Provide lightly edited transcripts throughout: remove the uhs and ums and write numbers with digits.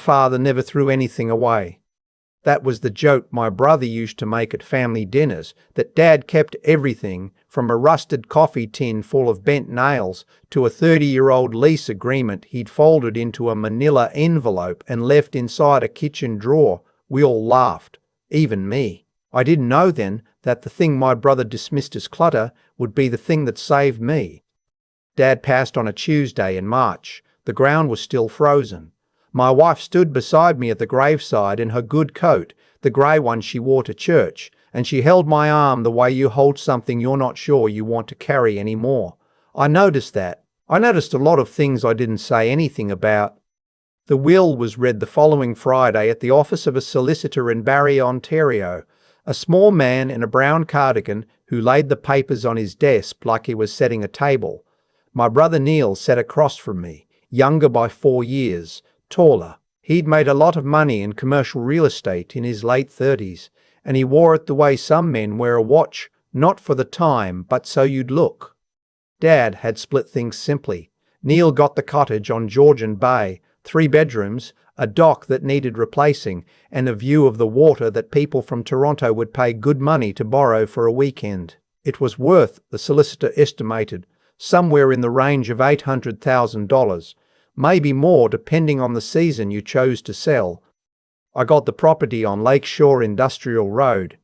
father never threw anything away. That was the joke my brother used to make at family dinners, that Dad kept everything from a rusted coffee tin full of bent nails to a 30-year-old lease agreement he'd folded into a manila envelope and left inside a kitchen drawer. We all laughed, even me. I didn't know then that the thing my brother dismissed as clutter would be the thing that saved me. Dad passed on a Tuesday in March. The ground was still frozen. My wife stood beside me at the graveside in her good coat, the grey one she wore to church, and she held my arm the way you hold something you're not sure you want to carry anymore. I noticed that. I noticed a lot of things I didn't say anything about. The will was read the following Friday at the office of a solicitor in Barrie, Ontario. A small man in a brown cardigan who laid the papers on his desk like he was setting a table. My brother Neil sat across from me, younger by 4 years, taller. He'd made a lot of money in commercial real estate in his late 30s, and he wore it the way some men wear a watch, not for the time, but so you'd look. Dad had split things simply. Neil got the cottage on Georgian Bay, 3 bedrooms, a dock that needed replacing, and a view of the water that people from Toronto would pay good money to borrow for a weekend. It was worth, the solicitor estimated, somewhere in the range of $800,000. Maybe more depending on the season you chose to sell. I got the property on Lakeshore Industrial Road,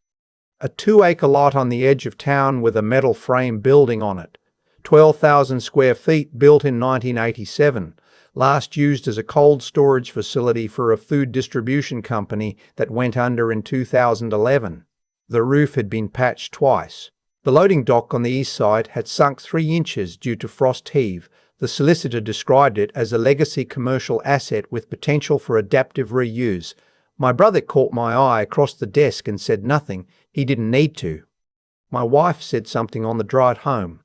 a 2-acre lot on the edge of town with a metal frame building on it. 12,000 square feet, built in 1987, last used as a cold storage facility for a food distribution company that went under in 2011. The roof had been patched twice. The loading dock on the east side had sunk 3 inches due to frost heave. The solicitor described it as a legacy commercial asset with potential for adaptive reuse. My brother caught my eye across the desk and said nothing. He didn't need to. My wife said something on the drive home.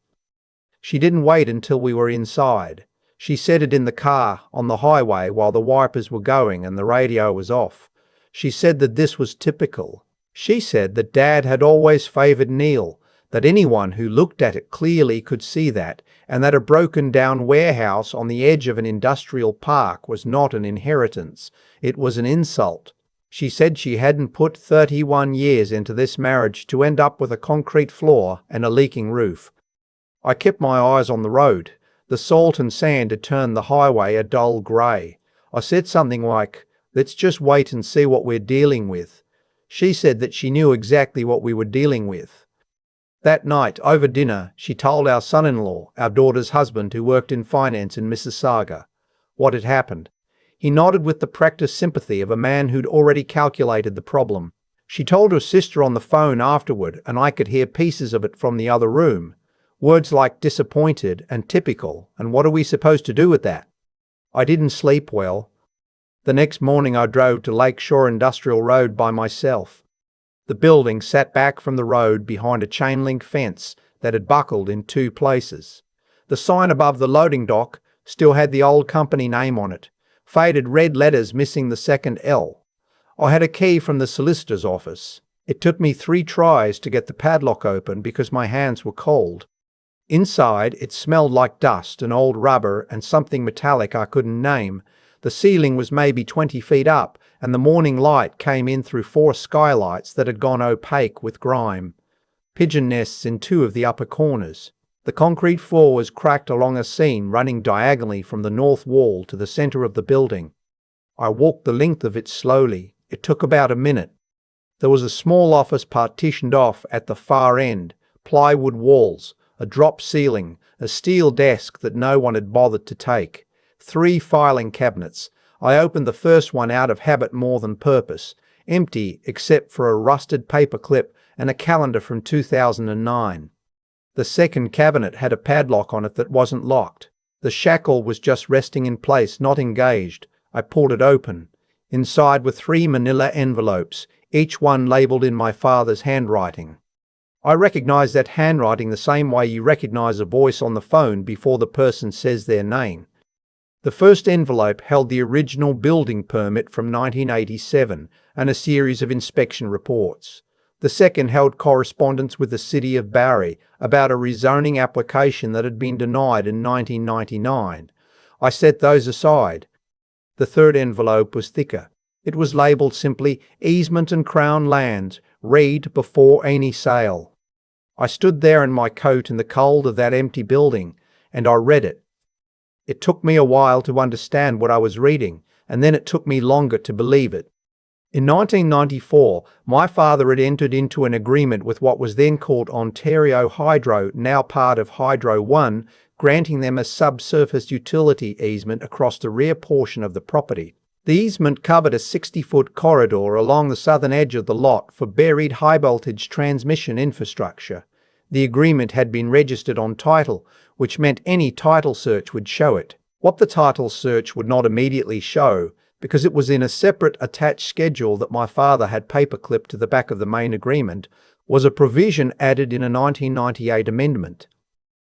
She didn't wait until we were inside. She said it in the car on the highway while the wipers were going and the radio was off. She said that this was typical. She said that Dad had always favoured Neil, that anyone who looked at it clearly could see that, and that a broken-down warehouse on the edge of an industrial park was not an inheritance. It was an insult. She said she hadn't put 31 years into this marriage to end up with a concrete floor and a leaking roof. I kept my eyes on the road. The salt and sand had turned the highway a dull grey. I said something like, "Let's just wait and see what we're dealing with." She said that she knew exactly what we were dealing with. That night, over dinner, she told our son-in-law, our daughter's husband who worked in finance in Mississauga, what had happened. He nodded with the practiced sympathy of a man who'd already calculated the problem. She told her sister on the phone afterward, and I could hear pieces of it from the other room. Words like disappointed and typical, and what are we supposed to do with that? I didn't sleep well. The next morning I drove to Lakeshore Industrial Road by myself. The building sat back from the road behind a chain-link fence that had buckled in 2 places. The sign above the loading dock still had the old company name on it, faded red letters missing the second L. I had a key from the solicitor's office. It took me 3 tries to get the padlock open because my hands were cold. Inside, it smelled like dust and old rubber and something metallic I couldn't name. The ceiling was maybe 20 feet up, and the morning light came in through 4 skylights that had gone opaque with grime. Pigeon nests in 2 of the upper corners. The concrete floor was cracked along a seam running diagonally from the north wall to the center of the building. I walked the length of it slowly. It took about a minute. There was a small office partitioned off at the far end, plywood walls, a drop ceiling, a steel desk that no one had bothered to take. 3 filing cabinets. I opened the first one out of habit more than purpose, empty except for a rusted paper clip and a calendar from 2009. The second cabinet had a padlock on it that wasn't locked. The shackle was just resting in place, not engaged. I pulled it open. Inside were 3 manila envelopes, each one labelled in my father's handwriting. I recognized that handwriting the same way you recognize a voice on the phone before the person says their name. The first envelope held the original building permit from 1987 and a series of inspection reports. The second held correspondence with the city of Barrie about a rezoning application that had been denied in 1999. I set those aside. The third envelope was thicker. It was labelled simply Easement and Crown Lands, read before any sale. I stood there in my coat in the cold of that empty building, and I read it. It took me a while to understand what I was reading, and then it took me longer to believe it. In 1994, my father had entered into an agreement with what was then called Ontario Hydro, now part of Hydro One, granting them a subsurface utility easement across the rear portion of the property. The easement covered a 60-foot corridor along the southern edge of the lot for buried high-voltage transmission infrastructure. The agreement had been registered on title, which meant any title search would show it. What the title search would not immediately show, because it was in a separate attached schedule that my father had paperclipped to the back of the main agreement, was a provision added in a 1998 amendment.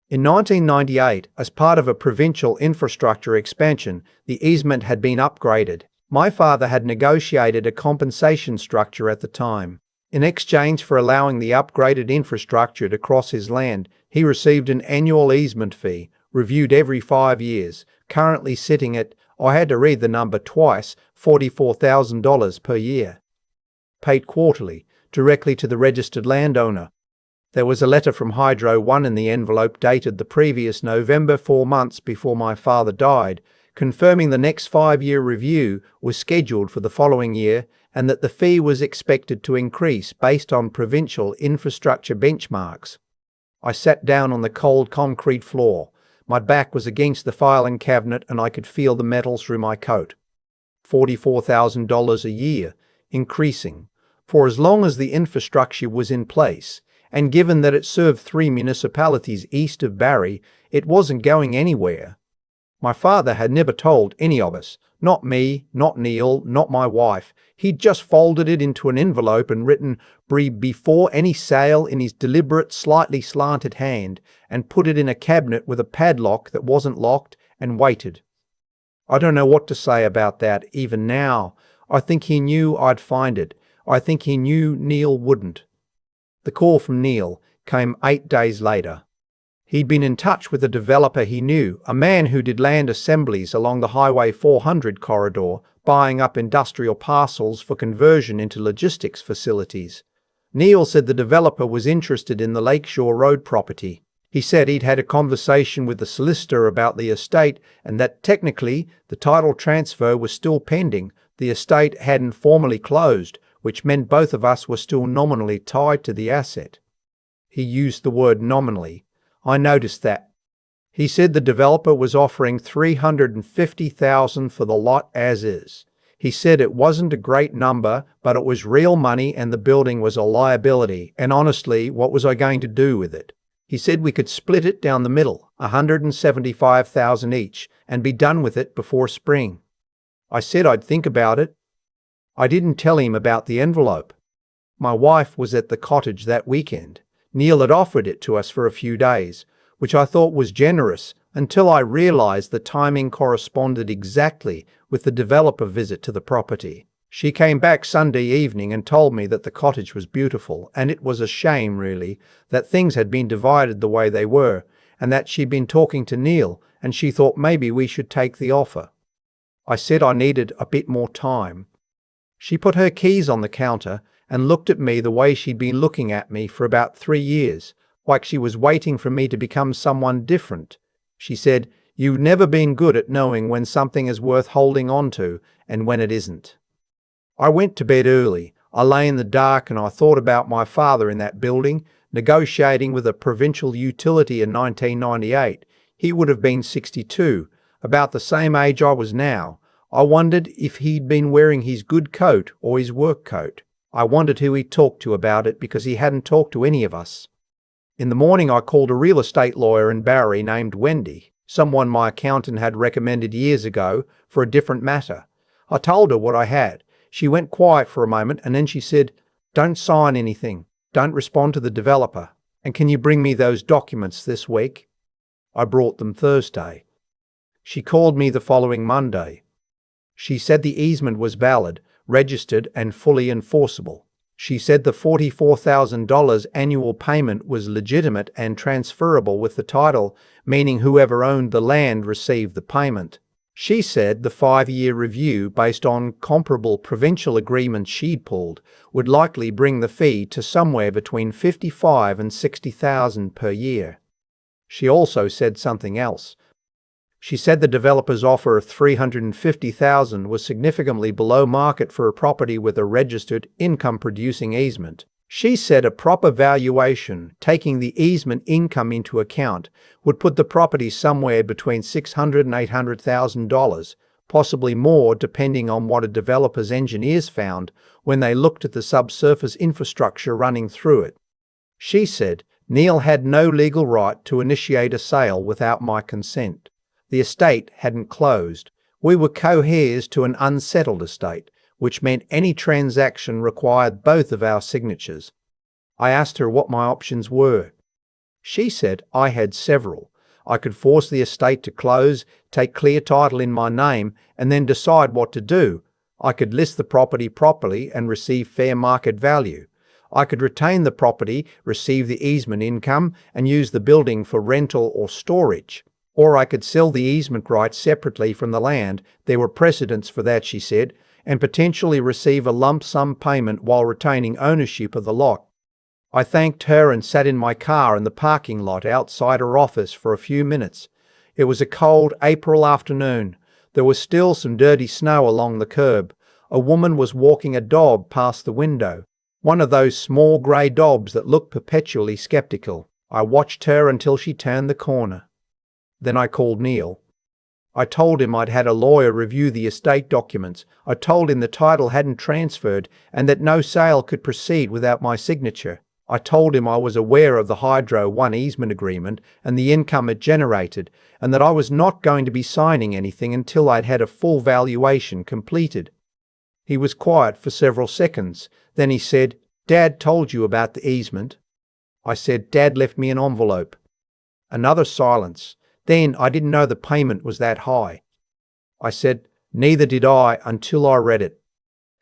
In 1998, as part of a provincial infrastructure expansion, the easement had been upgraded. My father had negotiated a compensation structure at the time. In exchange for allowing the upgraded infrastructure to cross his land, he received an annual easement fee, reviewed every 5 years, currently sitting at, I had to read the number twice, $44,000 per year. Paid quarterly, directly to the registered landowner. There was a letter from Hydro One in the envelope dated the previous November, 4 months before my father died, confirming the next 5-year review was scheduled for the following year and that the fee was expected to increase based on provincial infrastructure benchmarks. I sat down on the cold concrete floor. My back was against the filing cabinet and I could feel the metal through my coat. $44,000 a year, increasing, for as long as the infrastructure was in place, and given that it served 3 municipalities east of Barrie, it wasn't going anywhere. My father had never told any of us, not me, not Neil, not my wife. He'd just folded it into an envelope and written "Barrie before any sale" in his deliberate, slightly slanted hand, and put it in a cabinet with a padlock that wasn't locked, and waited. I don't know what to say about that even now. I think he knew I'd find it. I think he knew Neil wouldn't. The call from Neil came 8 days later. He'd been in touch with a developer he knew, a man who did land assemblies along the Highway 400 corridor, buying up industrial parcels for conversion into logistics facilities. Neil said the developer was interested in the Lakeshore Road property. He said he'd had a conversation with the solicitor about the estate and that technically the title transfer was still pending. The estate hadn't formally closed, which meant both of us were still nominally tied to the asset. He used the word nominally. I noticed that. He said the developer was offering $350,000 for the lot as is. He said it wasn't a great number, but it was real money and the building was a liability, and honestly, what was I going to do with it? He said we could split it down the middle, $175,000 each, and be done with it before spring. I said I'd think about it. I didn't tell him about the envelope. My wife was at the cottage that weekend. Neil had offered it to us for a few days, which I thought was generous until I realized the timing corresponded exactly with the developer visit to the property. She came back Sunday evening and told me that the cottage was beautiful, and it was a shame, really, that things had been divided the way they were, and that she'd been talking to Neil, and she thought maybe we should take the offer. I said I needed a bit more time. She put her keys on the counter and looked at me the way she'd been looking at me for about 3 years, like she was waiting for me to become someone different. She said, "You've never been good at knowing when something is worth holding on to and when it isn't." I went to bed early. I lay in the dark and I thought about my father in that building, negotiating with a provincial utility in 1998. He would have been 62, about the same age I was now. I wondered if he'd been wearing his good coat or his work coat. I wondered who he talked to about it because he hadn't talked to any of us. In the morning I called a real estate lawyer in Barrie named Wendy, someone my accountant had recommended years ago for a different matter. I told her what I had. She went quiet for a moment and then she said, "Don't sign anything. Don't respond to the developer. And can you bring me those documents this week?" I brought them Thursday. She called me the following Monday. She said the easement was valid, registered and fully enforceable. She said the $44,000 annual payment was legitimate and transferable with the title, meaning whoever owned the land received the payment. She said the 5-year review based on comparable provincial agreements she'd pulled would likely bring the fee to somewhere between 55 and 60,000 per year. She also said something else. She said the developer's offer of 350,000 was significantly below market for a property with a registered income-producing easement. She said a proper valuation, taking the easement income into account, would put the property somewhere between $600,000 and $800,000, possibly more depending on what a developer's engineers found when they looked at the subsurface infrastructure running through it. She said Neil had no legal right to initiate a sale without my consent. The estate hadn't closed. We were co-heirs to an unsettled estate, which meant any transaction required both of our signatures. I asked her what my options were. She said I had several. I could force the estate to close, take clear title in my name, and then decide what to do. I could list the property properly and receive fair market value. I could retain the property, receive the easement income, and use the building for rental or storage. Or I could sell the easement rights separately from the land, there were precedents for that, she said, and potentially receive a lump sum payment while retaining ownership of the lot. I thanked her and sat in my car in the parking lot outside her office for a few minutes. It was a cold April afternoon. There was still some dirty snow along the curb. A woman was walking a dog past the window, one of those small grey dogs that look perpetually skeptical. I watched her until she turned the corner. Then I called Neil. I told him I'd had a lawyer review the estate documents. I told him the title hadn't transferred and that no sale could proceed without my signature. I told him I was aware of the Hydro 1 easement agreement and the income it generated, and that I was not going to be signing anything until I'd had a full valuation completed. He was quiet for several seconds. Then he said, "Dad told you about the easement?" I said, "Dad left me an envelope." Another silence. Then I didn't know the payment was that high. I said, "Neither did I until I read it."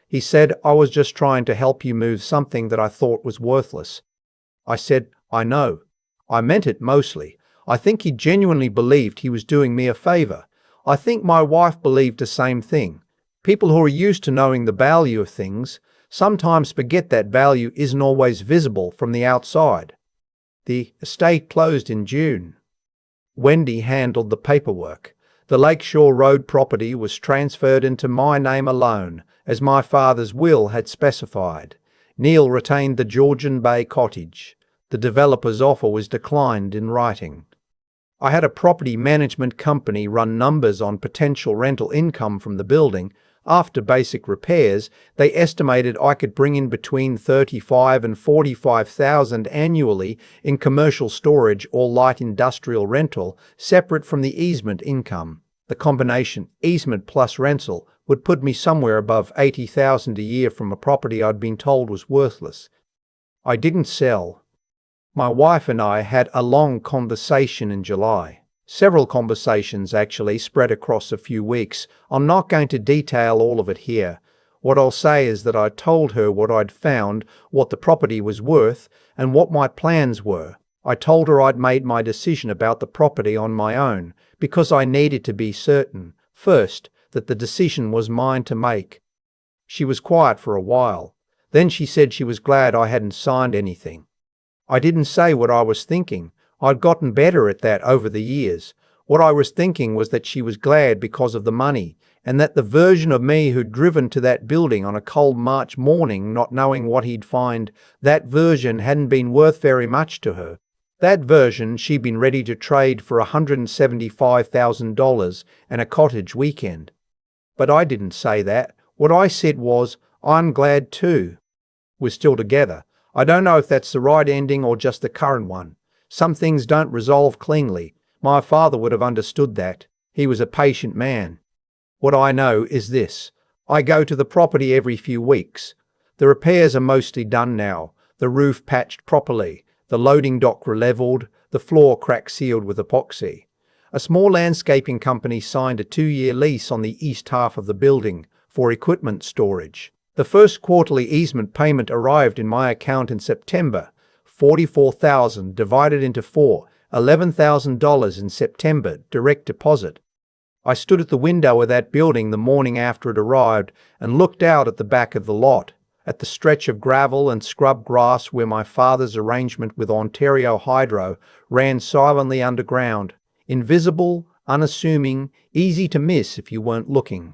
He said, "I was just trying to help you move something that I thought was worthless." I said, "I know." I meant it mostly. I think he genuinely believed he was doing me a favor. I think my wife believed the same thing. People who are used to knowing the value of things sometimes forget that value isn't always visible from the outside. The estate closed in June. Wendy handled the paperwork. The Lakeshore Road property was transferred into my name alone, as my father's will had specified. Neil retained the Georgian Bay cottage. The developer's offer was declined in writing. I had a property management company run numbers on potential rental income from the building. After basic repairs, they estimated I could bring in between $35,000 and $45,000 annually in commercial storage or light industrial rental, separate from the easement income. The combination, easement plus rental, would put me somewhere above $80,000 a year from a property I'd been told was worthless. I didn't sell. My wife and I had a long conversation in July. Several conversations actually spread across a few weeks. I'm not going to detail all of it here. What I'll say is that I told her what I'd found, what the property was worth, and what my plans were. I told her I'd made my decision about the property on my own, because I needed to be certain, first, that the decision was mine to make. She was quiet for a while. Then she said she was glad I hadn't signed anything. I didn't say what I was thinking. I'd gotten better at that over the years. What I was thinking was that she was glad because of the money, and that the version of me who'd driven to that building on a cold March morning not knowing what he'd find, that version hadn't been worth very much to her. That version she'd been ready to trade for $175,000 and a cottage weekend. But I didn't say that. What I said was, "I'm glad too." We're still together. I don't know if that's the right ending or just the current one. Some things don't resolve cleanly. My father would have understood that. He was a patient man. What I know is this. I go to the property every few weeks. The repairs are mostly done now. The roof patched properly. The loading dock relevelled. The floor crack sealed with epoxy. A small landscaping company signed a 2-year lease on the east half of the building for equipment storage. The first quarterly easement payment arrived in my account in September. $44,000 divided into 4, $11,000 in September, direct deposit. I stood at the window of that building the morning after it arrived and looked out at the back of the lot, at the stretch of gravel and scrub grass where my father's arrangement with Ontario Hydro ran silently underground, invisible, unassuming, easy to miss if you weren't looking.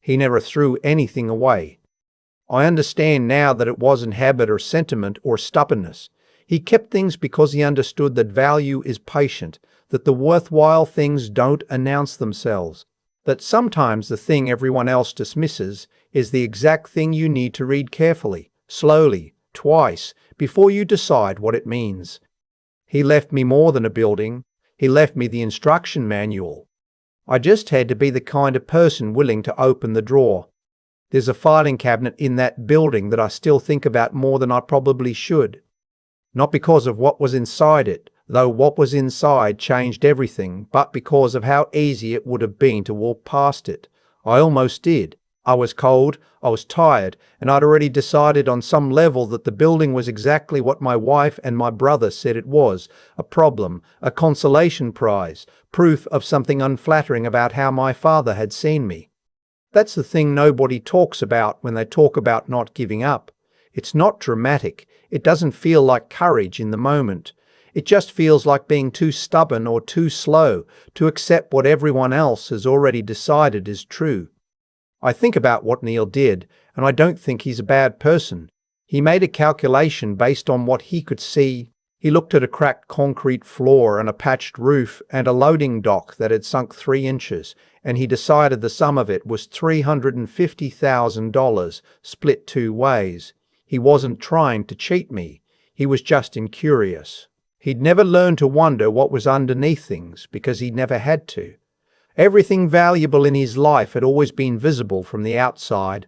He never threw anything away. I understand now that it wasn't habit or sentiment or stubbornness. He kept things because he understood that value is patient, that the worthwhile things don't announce themselves, that sometimes the thing everyone else dismisses is the exact thing you need to read carefully, slowly, twice, before you decide what it means. He left me more than a building. He left me the instruction manual. I just had to be the kind of person willing to open the drawer. There's a filing cabinet in that building that I still think about more than I probably should. Not because of what was inside it, though what was inside changed everything, but because of how easy it would have been to walk past it. I almost did. I was cold, I was tired, and I'd already decided on some level that the building was exactly what my wife and my brother said it was, a problem, a consolation prize, proof of something unflattering about how my father had seen me. That's the thing nobody talks about when they talk about not giving up. It's not dramatic. It doesn't feel like courage in the moment. It just feels like being too stubborn or too slow to accept what everyone else has already decided is true. I think about what Neil did, and I don't think he's a bad person. He made a calculation based on what he could see. He looked at a cracked concrete floor and a patched roof and a loading dock that had sunk 3 inches, and he decided the sum of it was $350,000 split 2 ways. He wasn't trying to cheat me. He was just incurious. He'd never learned to wonder what was underneath things because he never had to. Everything valuable in his life had always been visible from the outside.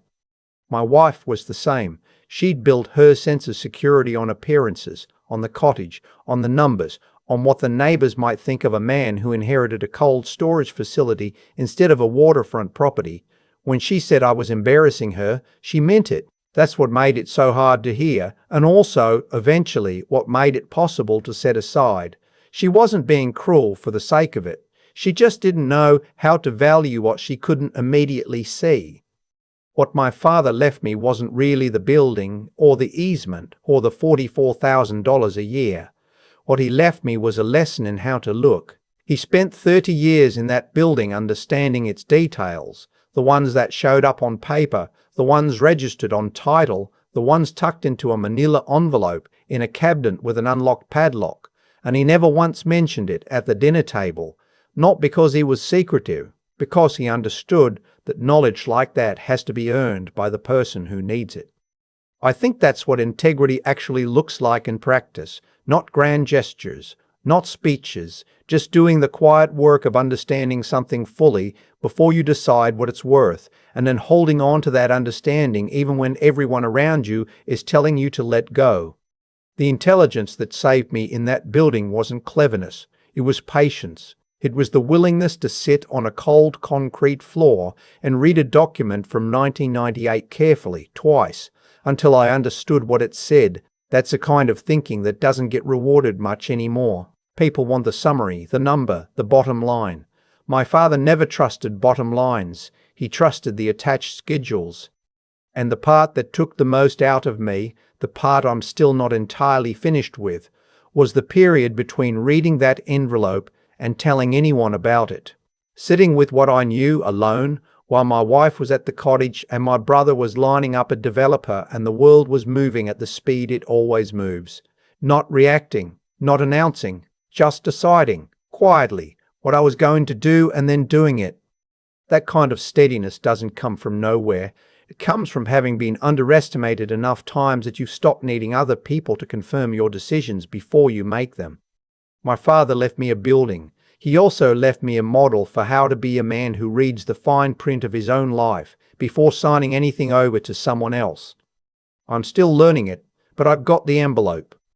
My wife was the same. She'd built her sense of security on appearances, on the cottage, on the numbers, on what the neighbours might think of a man who inherited a cold storage facility instead of a waterfront property. When she said I was embarrassing her, she meant it. That's what made it so hard to hear, and also, eventually, what made it possible to set aside. She wasn't being cruel for the sake of it. She just didn't know how to value what she couldn't immediately see. What my father left me wasn't really the building, or the easement, or the $44,000 a year. What he left me was a lesson in how to look. He spent 30 years in that building understanding its details, the ones that showed up on paper, the ones registered on title, the ones tucked into a manila envelope in a cabinet with an unlocked padlock, and he never once mentioned it at the dinner table, not because he was secretive, because he understood that knowledge like that has to be earned by the person who needs it. I think that's what integrity actually looks like in practice, not grand gestures, not speeches, just doing the quiet work of understanding something fully before you decide what it's worth, and then holding on to that understanding even when everyone around you is telling you to let go. The intelligence that saved me in that building wasn't cleverness, it was patience. It was the willingness to sit on a cold concrete floor and read a document from 1998 carefully, twice, until I understood what it said. That's a kind of thinking that doesn't get rewarded much anymore. People want the summary, the number, the bottom line. My father never trusted bottom lines. He trusted the attached schedules. And the part that took the most out of me, the part I'm still not entirely finished with, was the period between reading that envelope and telling anyone about it. Sitting with what I knew alone, while my wife was at the cottage and my brother was lining up a developer and the world was moving at the speed it always moves. Not reacting, not announcing, just deciding, quietly, what I was going to do and then doing it. That kind of steadiness doesn't come from nowhere. It comes from having been underestimated enough times that you stop needing other people to confirm your decisions before you make them. My father left me a building. He also left me a model for how to be a man who reads the fine print of his own life before signing anything over to someone else. I'm still learning it, but I've got the envelope.